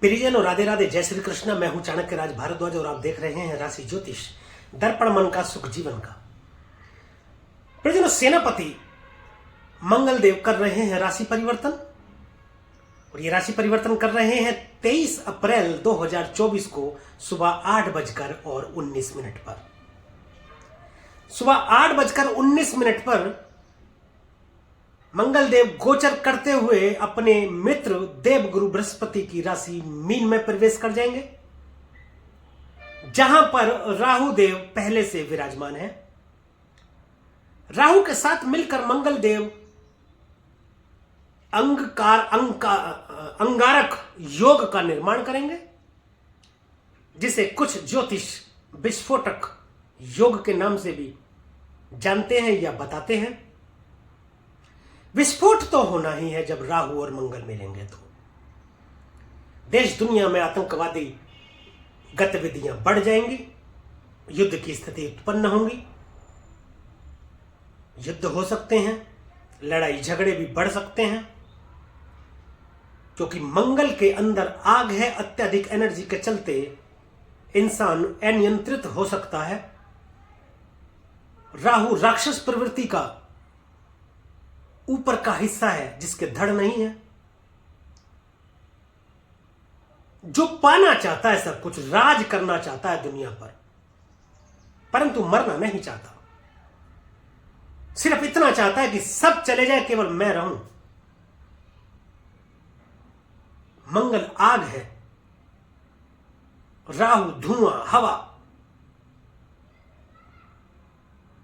प्रियजन और राधे राधे, जय श्री कृष्णा। मैं हूं चाणक्य राज भारद्वाज और आप देख रहे हैं राशि ज्योतिष, दर्पण मन का, सुख जीवन का। प्रियजनों, सेनापति मंगल देव कर रहे हैं राशि परिवर्तन, और ये राशि परिवर्तन कर रहे हैं 23 अप्रैल 2024 को सुबह 8:19 पर। सुबह 8:19 पर मंगल देव गोचर करते हुए अपने मित्र देवगुरु बृहस्पति की राशि मीन में प्रवेश कर जाएंगे, जहां पर राहु देव पहले से विराजमान है। राहु के साथ मिलकर मंगल देव अंगारक योग का निर्माण करेंगे, जिसे कुछ ज्योतिष विस्फोटक योग के नाम से भी जानते हैं या बताते हैं। विस्फोट तो होना ही है जब राहु और मंगल मिलेंगे, तो देश दुनिया में आतंकवादी गतिविधियां बढ़ जाएंगी, युद्ध की स्थिति उत्पन्न होंगी, युद्ध हो सकते हैं, लड़ाई झगड़े भी बढ़ सकते हैं, क्योंकि मंगल के अंदर आग है। अत्यधिक एनर्जी के चलते इंसान अनियंत्रित हो सकता है। राहु राक्षस प्रवृत्ति का ऊपर का हिस्सा है, जिसके धड़ नहीं है, जो पाना चाहता है सब कुछ, राज करना चाहता है दुनिया पर, परंतु मरना नहीं चाहता। सिर्फ इतना चाहता है कि सब चले जाए, केवल मैं रहूं। मंगल आग है, राहु धुआं, हवा,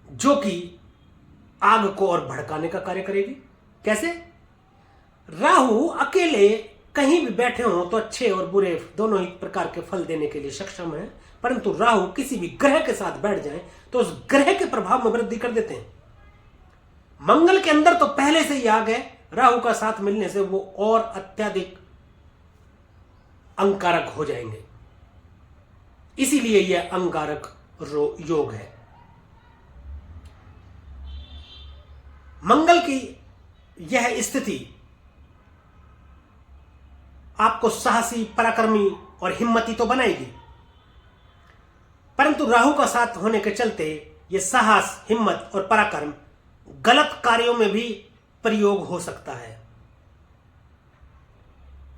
जो कि आग को और भड़काने का कार्य करेगी। कैसे? राहु अकेले कहीं भी बैठे हो तो अच्छे और बुरे दोनों ही प्रकार के फल देने के लिए सक्षम है, परंतु राहु किसी भी ग्रह के साथ बैठ जाए तो उस ग्रह के प्रभाव में वृद्धि कर देते हैं। मंगल के अंदर तो पहले से ही आग है, राहु का साथ मिलने से वो और अत्यधिक अंगारक हो जाएंगे। इसीलिए यह अंगारक योग है। मंगल की यह स्थिति आपको साहसी, पराक्रमी और हिम्मती तो बनाएगी, परंतु राहु का साथ होने के चलते यह साहस, हिम्मत और पराक्रम गलत कार्यों में भी प्रयोग हो सकता है।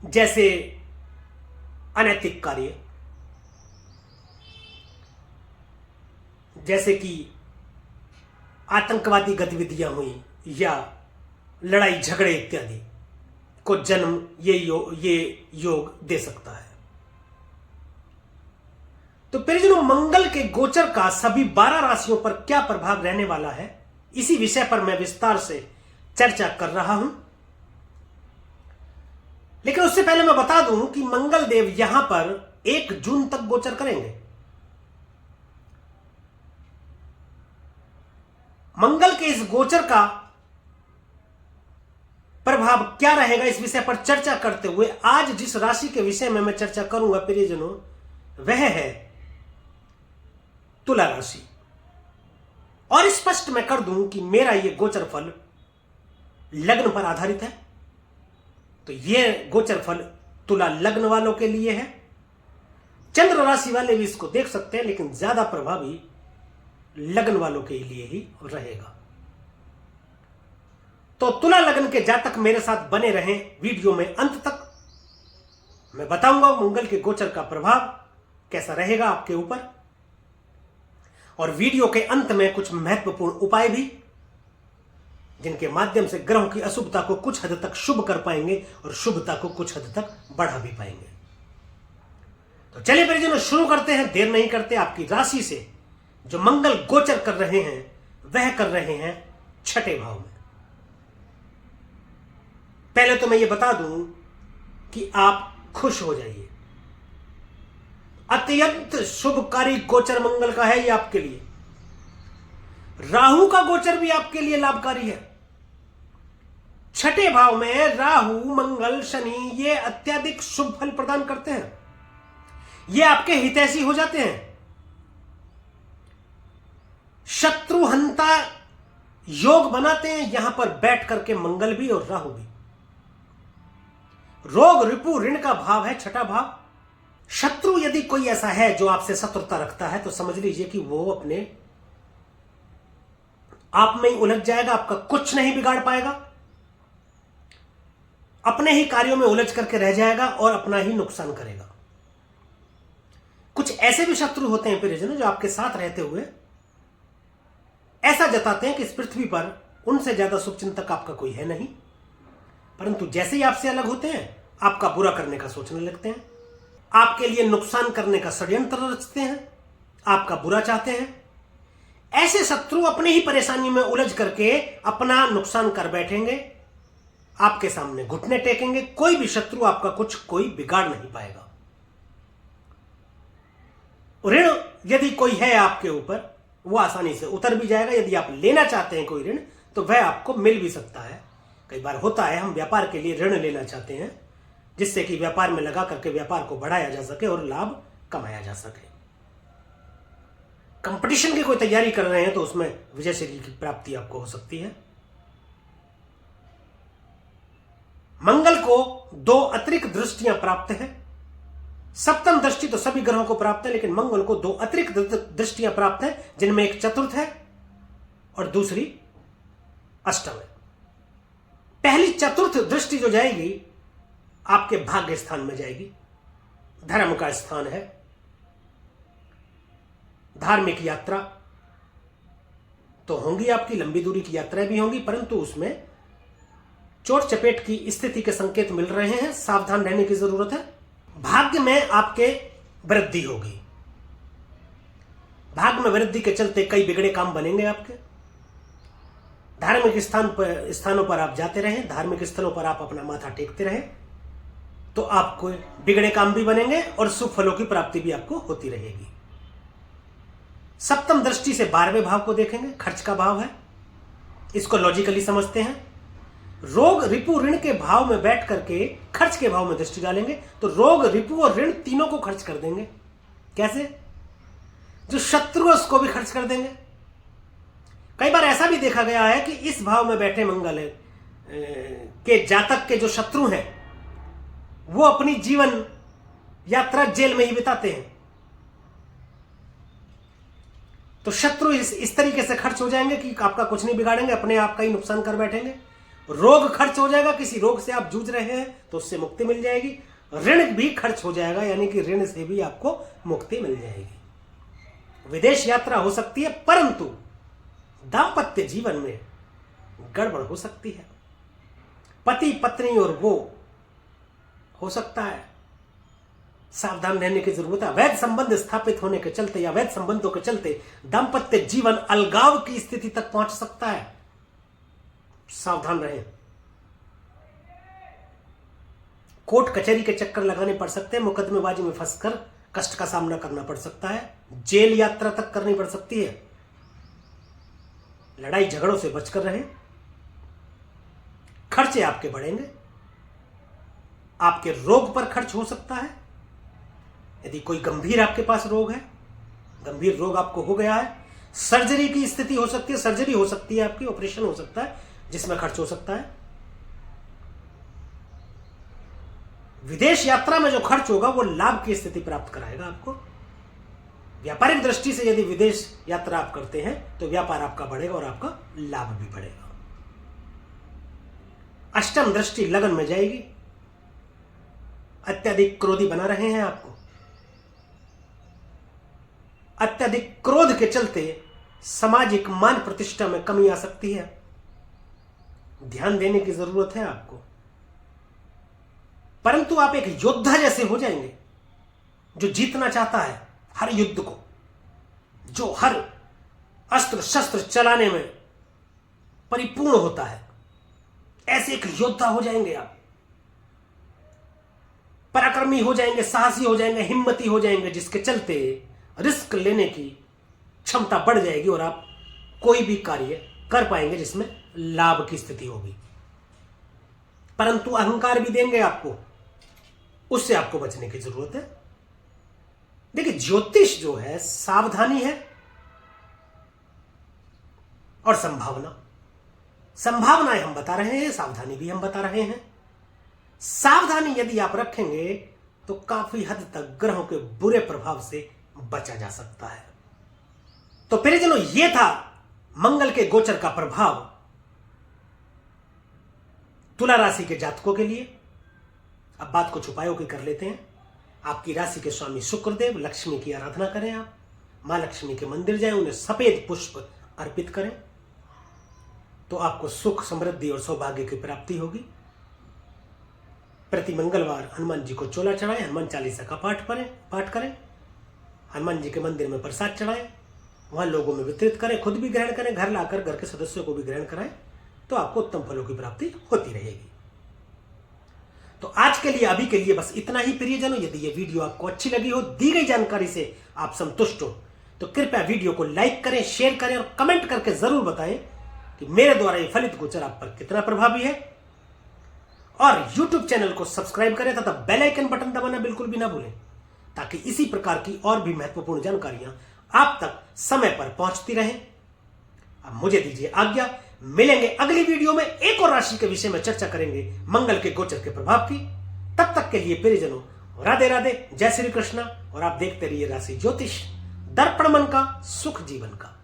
जैसे अनैतिक कार्य, जैसे कि आतंकवादी गतिविधियां हुई या लड़ाई झगड़े इत्यादि को जन्म ये योग दे सकता है। तो प्रियजनों, मंगल के गोचर का सभी 12 राशियों पर क्या प्रभाव रहने वाला है, इसी विषय पर मैं विस्तार से चर्चा कर रहा हूं। लेकिन उससे पहले मैं बता दूं कि मंगल देव यहां पर 1 जून तक गोचर करेंगे। मंगल के इस गोचर का प्रभाव क्या रहेगा, इस विषय पर चर्चा करते हुए आज जिस राशि के विषय में मैं चर्चा करूंगा प्रियजनों, वह है तुला राशि। और स्पष्ट मैं कर दूं कि मेरा यह गोचर फल लग्न पर आधारित है, तो यह गोचर फल तुला लग्न वालों के लिए है। चंद्र राशि वाले भी इसको देख सकते हैं, लेकिन ज्यादा प्रभावी लग्न वालों के लिए ही रहेगा। तो तुला लग्न के जातक मेरे साथ बने रहें वीडियो में अंत तक। मैं बताऊंगा मंगल के गोचर का प्रभाव कैसा रहेगा आपके ऊपर, और वीडियो के अंत में कुछ महत्वपूर्ण उपाय भी, जिनके माध्यम से ग्रहों की अशुभता को कुछ हद तक शुभ कर पाएंगे और शुभता को कुछ हद तक बढ़ा भी पाएंगे। तो चलिए परिजनों, शुरू करते हैं, देर नहीं करते। आपकी राशि से जो मंगल गोचर कर रहे हैं वह कर रहे हैं 6ठे भाव में। पहले तो मैं ये बता दूं कि आप खुश हो जाइए। अत्यंत शुभकारी गोचर मंगल का है ये आपके लिए। राहु का गोचर भी आपके लिए लाभकारी है। 6ठे भाव में राहु, मंगल, शनि ये अत्यधिक शुभ फल प्रदान करते हैं। ये आपके हितैषी हो जाते हैं। शत्रुहंता योग बनाते हैं यहां पर बैठ करके मंगल भी और राहु भी। रोग रिपु ऋण का भाव है छठा भाव। शत्रु यदि कोई ऐसा है जो आपसे शत्रुता रखता है तो समझ लीजिए कि वो अपने आप में ही उलझ जाएगा, आपका कुछ नहीं बिगाड़ पाएगा, अपने ही कार्यों में उलझ करके रह जाएगा और अपना ही नुकसान करेगा। कुछ ऐसे भी शत्रु होते हैं प्रियजन जो आपके साथ रहते हुए ऐसा जताते हैं कि इस पृथ्वी पर उनसे ज्यादा शुभचिंतक आपका कोई है नहीं, परंतु जैसे ही आपसे अलग होते हैं आपका बुरा करने का सोचने लगते हैं, आपके लिए नुकसान करने का षड्यंत्र रचते हैं, आपका बुरा चाहते हैं। ऐसे शत्रु अपनी ही परेशानी में उलझ करके अपना नुकसान कर बैठेंगे, आपके सामने घुटने टेकेंगे। कोई भी शत्रु आपका कुछ कोई बिगाड़ नहीं पाएगा। ऋण यदि कोई है आपके ऊपर वो आसानी से उतर भी जाएगा। यदि आप लेना चाहते हैं कोई ऋण तो वह आपको मिल भी सकता है। कई बार होता है हम व्यापार के लिए ऋण लेना चाहते हैं जिससे कि व्यापार में लगा करके व्यापार को बढ़ाया जा सके और लाभ कमाया जा सके। कंपटीशन की कोई तैयारी कर रहे हैं तो उसमें विजय श्री की प्राप्ति आपको हो सकती है। मंगल को 2 अतिरिक्त दृष्टियां प्राप्त है। सप्तम दृष्टि तो सभी ग्रहों को प्राप्त है, लेकिन मंगल को 2 अतिरिक्त दृष्टियां प्राप्त है, जिनमें एक चतुर्थ है और दूसरी अष्टम है। पहली चतुर्थ दृष्टि जो जाएगी आपके भाग्य स्थान में जाएगी, धर्म का स्थान है। धार्मिक यात्रा तो होंगी, आपकी लंबी दूरी की यात्राएं भी होंगी, परंतु उसमें चोट चपेट की स्थिति के संकेत मिल रहे हैं, सावधान रहने की जरूरत है। भाग्य में आपके वृद्धि होगी। भाग्य में वृद्धि के चलते कई बिगड़े काम बनेंगे आपके। धार्मिक स्थानों पर आप जाते रहें, धार्मिक स्थलों पर आप अपना माथा टेकते रहें तो आपको बिगड़े काम भी बनेंगे और शुभ फलों की प्राप्ति भी आपको होती रहेगी। सप्तम दृष्टि से 12वें भाव को देखेंगे, खर्च का भाव है, इसको लॉजिकली समझते हैं। रोग रिपु ऋण के भाव में बैठ करके खर्च के भाव में दृष्टि डालेंगे तो रोग रिपु और ऋण तीनों को खर्च कर देंगे। कैसे? जो शत्रु है उसको भी खर्च कर देंगे। कई बार ऐसा भी देखा गया है कि इस भाव में बैठे मंगल के जातक के जो शत्रु हैं वो अपनी जीवन यात्रा जेल में ही बिताते हैं। तो शत्रु इस तरीके से खर्च हो जाएंगे कि आपका कुछ नहीं बिगाड़ेंगे, अपने आप का ही नुकसान कर बैठेंगे। रोग खर्च हो जाएगा, किसी रोग से आप जूझ रहे हैं तो उससे मुक्ति मिल जाएगी। ऋण भी खर्च हो जाएगा, यानी कि ऋण से भी आपको मुक्ति मिल जाएगी। विदेश यात्रा हो सकती है, परंतु दाम्पत्य जीवन में गड़बड़ हो सकती है। पति पत्नी और वो हो सकता है, सावधान रहने की जरूरत है। अवैध संबंध स्थापित होने के चलते या अवैध संबंधों के चलते दाम्पत्य जीवन अलगाव की स्थिति तक पहुंच सकता है। सावधान रहें। कोर्ट कचहरी के चक्कर लगाने पड़ सकते हैं, मुकदमेबाजी में फंसकर कष्ट का सामना करना पड़ सकता है, जेल यात्रा तक करनी पड़ सकती है। लड़ाई झगड़ों से बचकर रहें। खर्चे आपके बढ़ेंगे, आपके रोग पर खर्च हो सकता है। यदि कोई गंभीर आपके पास रोग है, गंभीर रोग आपको हो गया है, सर्जरी की स्थिति हो सकती है, सर्जरी हो सकती है आपकी, ऑपरेशन हो सकता है जिसमें खर्च हो सकता है। विदेश यात्रा में जो खर्च होगा वो लाभ की स्थिति प्राप्त कराएगा आपको। व्यापारिक दृष्टि से यदि विदेश यात्रा आप करते हैं तो व्यापार आपका बढ़ेगा और आपका लाभ भी बढ़ेगा। अष्टम दृष्टि लगन में जाएगी। अत्यधिक क्रोधी बना रहे हैं आपको, अत्यधिक क्रोध के चलते सामाजिक मान प्रतिष्ठा में कमी आ सकती है। ध्यान देने की जरूरत है आपको। परंतु आप एक योद्धा जैसे हो जाएंगे जो जीतना चाहता है हर युद्ध को, जो हर अस्त्र शस्त्र चलाने में परिपूर्ण होता है। ऐसे एक योद्धा हो जाएंगे आप, पराक्रमी हो जाएंगे, साहसी हो जाएंगे, हिम्मती हो जाएंगे, जिसके चलते रिस्क लेने की क्षमता बढ़ जाएगी और आप कोई भी कार्य कर पाएंगे जिसमें लाभ की स्थिति होगी। परंतु अहंकार भी देंगे आपको, उससे आपको बचने की जरूरत है। देखिए, ज्योतिष जो है सावधानी है और संभावना। संभावनाएं हम बता रहे हैं, सावधानी भी हम बता रहे हैं। सावधानी यदि आप रखेंगे तो काफी हद तक ग्रहों के बुरे प्रभाव से बचा जा सकता है। तो प्रियजनों, यह था मंगल के गोचर का प्रभाव तुला राशि के जातकों के लिए। अब बात कुछ उपायों की कर लेते हैं। आपकी राशि के स्वामी शुक्रदेव, लक्ष्मी की आराधना करें। आप मां लक्ष्मी के मंदिर जाएं, उन्हें सफेद पुष्प अर्पित करें तो आपको सुख, समृद्धि और सौभाग्य की प्राप्ति होगी। प्रति मंगलवार हनुमान जी को चोला चढ़ाएं, हनुमान चालीसा का पाठ करें। हनुमान जी के मंदिर में प्रसाद चढ़ाएं, वहां लोगों में वितरित करें, खुद भी ग्रहण करें, घर लाकर घर के सदस्यों को भी ग्रहण कराएं तो आपको उत्तम फलों की प्राप्ति होती रहेगी। तो आज के लिए, अभी के लिए बस इतना ही प्रियजनों। यदि ये वीडियो आपको अच्छी लगी हो, दी गई जानकारी से आप संतुष्ट हो, तो कृपया वीडियो को लाइक करें, शेयर करें और कमेंट करके जरूर बताएं कि मेरे द्वारा ये फलित गोचर आप पर कितना प्रभावी है। और YouTube चैनल को सब्सक्राइब करें तथा बेल आइकन बटन दबाना बिल्कुल भी ना भूलें, ताकि इसी प्रकार की और भी महत्वपूर्ण जानकारियां आप तक समय पर पहुंचती रहें। अब मुझे दीजिए आज्ञा, मिलेंगे अगली वीडियो में। एक और राशि के विषय में चर्चा करेंगे, मंगल के गोचर के प्रभाव की। तब तक के लिए प्रियजनों, राधे राधे, जय श्री कृष्णा। और आप देखते रहिए राशि ज्योतिष, दर्पण मन का, सुख जीवन का।